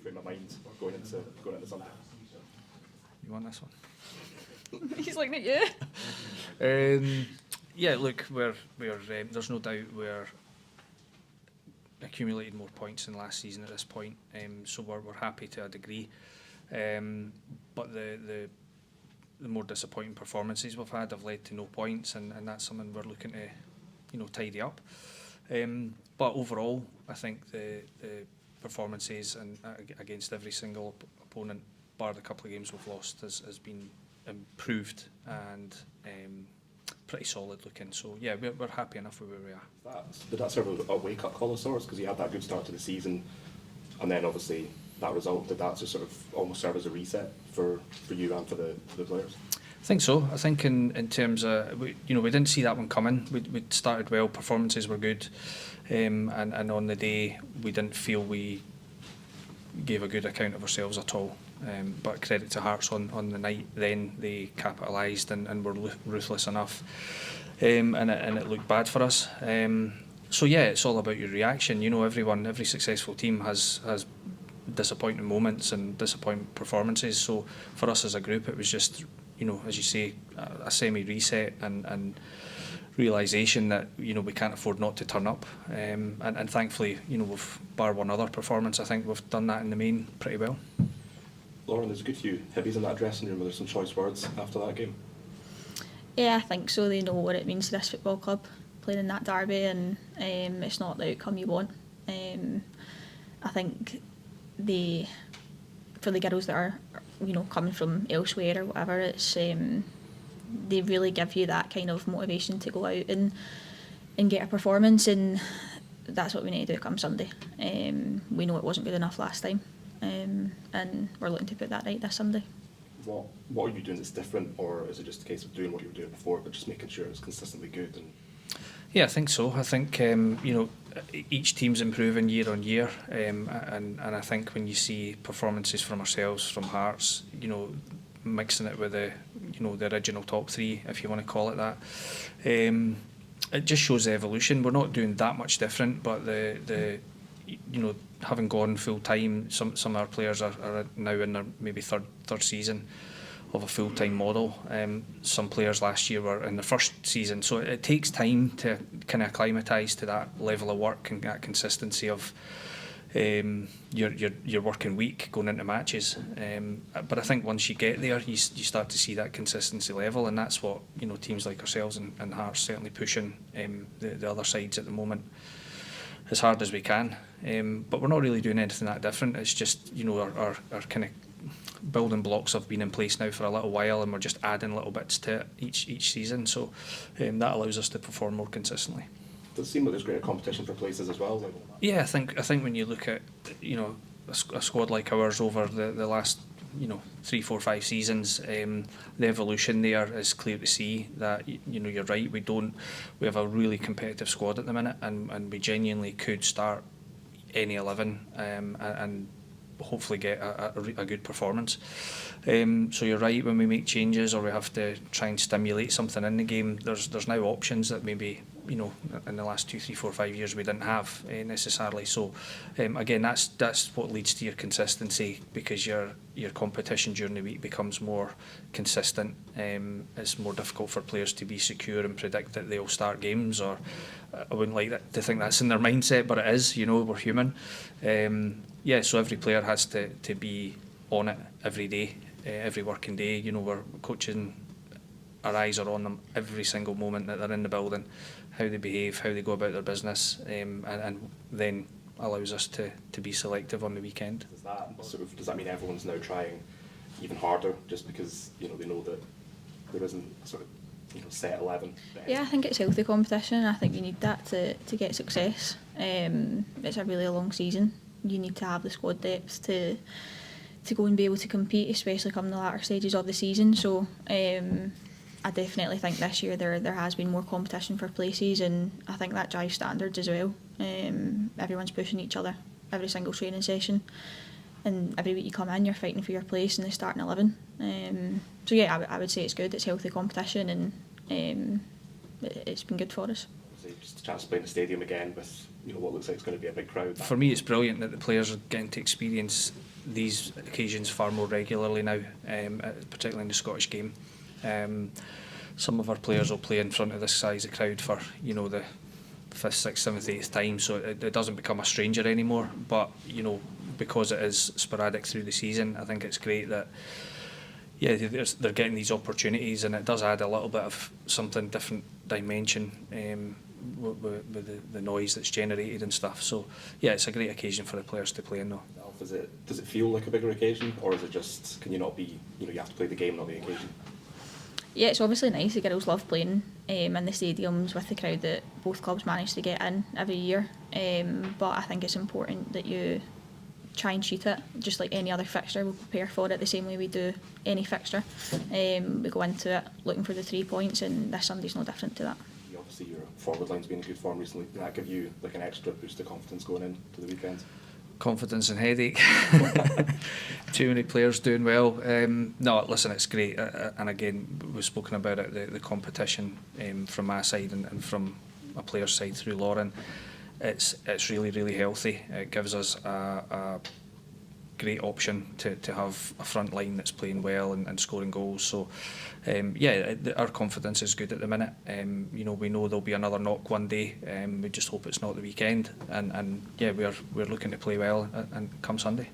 frame of mind going into Sunday? You want this one? He's looking at you. Yeah, look, we're there's no doubt we're accumulated more points than last season at this point, so we're happy to a degree. But the more disappointing performances we've had have led to no points, and that's something we're looking to tidy up. But overall, I think the performances and against every single opponent, bar the couple of games we've lost, has been improved and pretty solid looking. So yeah, we're happy enough with where we are. Did that serve a wake-up call of sorts? Because you had that good start to the season, and then obviously that result, did that just sort of almost serve as a reset for you and for the players? I think so. I think in terms of, we didn't see that one coming. We started well, performances were good, and on the day we didn't feel we gave a good account of ourselves at all. But credit to Hearts on the night then, they capitalised and were ruthless enough, and it looked bad for us. So yeah, it's all about your reaction. Every successful team has disappointing moments and disappointing performances. So for us as a group, it was just, as you say, a semi-reset and realisation that we can't afford not to turn up. And thankfully, we've, bar one other performance, I think we've done that in the main pretty well. Lauren, there's a good few Hibbies in that dressing room. Were there some choice words after that game? Yeah, I think so. They know what it means to this football club, playing in that derby, and it's not the outcome you want. I think for the girls that are coming from elsewhere or whatever, it's they really give you that kind of motivation to go out and get a performance, and that's what we need to do come Sunday. We know it wasn't good enough last time, and we're looking to put that right this Sunday. What are you doing that's different, or is it just a case of doing what you were doing before but just making sure it's consistently good? Yeah, I think so. I think each team's improving year on year, and I think when you see performances from ourselves, from Hearts, mixing it with the original top three, if you want to call it that, it just shows the evolution. We're not doing that much different, but the having gone full time, some of our players are now in their maybe third season of a full-time model. Some players last year were in the first season, so it takes time to kind of acclimatise to that level of work and that consistency of your working week going into matches. But I think once you get there, you start to see that consistency level, and that's what teams like ourselves and Hearts certainly pushing the other sides at the moment as hard as we can. But we're not really doing anything that different. It's just our kind of building blocks have been in place now for a little while, and we're just adding little bits to it each season, so that allows us to perform more consistently. Does it seem like there's greater competition for places as well? Yeah, I think when you look at a squad like ours over the last 3, 4, 5 seasons, the evolution there is clear to see. That you're right, we have a really competitive squad at the minute, and we genuinely could start any 11 and hopefully get a good performance. So you're right, when we make changes or we have to try and stimulate something in the game, there's now options that maybe in the last 2, 3, 4, 5 years we didn't have necessarily. So again, that's what leads to your consistency, because your competition during the week becomes more consistent. It's more difficult for players to be secure and predict that they'll start games, or I wouldn't like to think that's in their mindset, but it is. We're human. So every player has to be on it every day, every working day. We're coaching, our eyes are on them every single moment that they're in the building, how they behave, how they go about their business, and then allows us to be selective on the weekend. Does that mean everyone's now trying even harder just because they know that there isn't a sort of set 11? Yeah, I think it's healthy competition. I think you need that to get success. It's a really long season. You need to have the squad depth to go and be able to compete, especially come the latter stages of the season. So I definitely think this year there has been more competition for places, and I think that drives standards as well. Everyone's pushing each other every single training session, and every week you come in, you're fighting for your place in the starting 11. So yeah, I would say it's good. It's healthy competition, and it's been good for us. Just a chance to play in the stadium again with what looks like it's going to be a big crowd. For me, it's brilliant that the players are getting to experience these occasions far more regularly now, particularly in the Scottish game. Some of our players will play in front of this size of crowd for, you know, the 5th, 6th, 7th, 8th time, so it doesn't become a stranger anymore. But, you know, because it is sporadic through the season, I think it's great that, yeah, they're getting these opportunities, and it does add a little bit of something different dimension with the noise that's generated and stuff. So yeah, it's a great occasion for the players to play in though. Does it feel like a bigger occasion, or is it just, can you not be, you know, you have to play the game, not the occasion? Yeah, it's obviously nice. The girls love playing in the stadiums with the crowd that both clubs manage to get in every year. But I think it's important that you try and treat it just like any other fixture. We'll prepare for it the same way we do any fixture. We go into it looking for the 3 points, and this Sunday's no different to that. Obviously your forward line's been in good form recently. Did that give you like an extra boost of confidence going into the weekend? Confidence and headache. Too many players doing well. No, listen, it's great. And again, we've spoken about it, the competition from my side and from a player's side through Lauren. It's really, really healthy. It gives us a great option to have a front line that's playing well and scoring goals. So yeah, our confidence is good at the minute. You know, we know there'll be another knock one day. We just hope it's not the weekend, and yeah, we're looking to play well and come Sunday.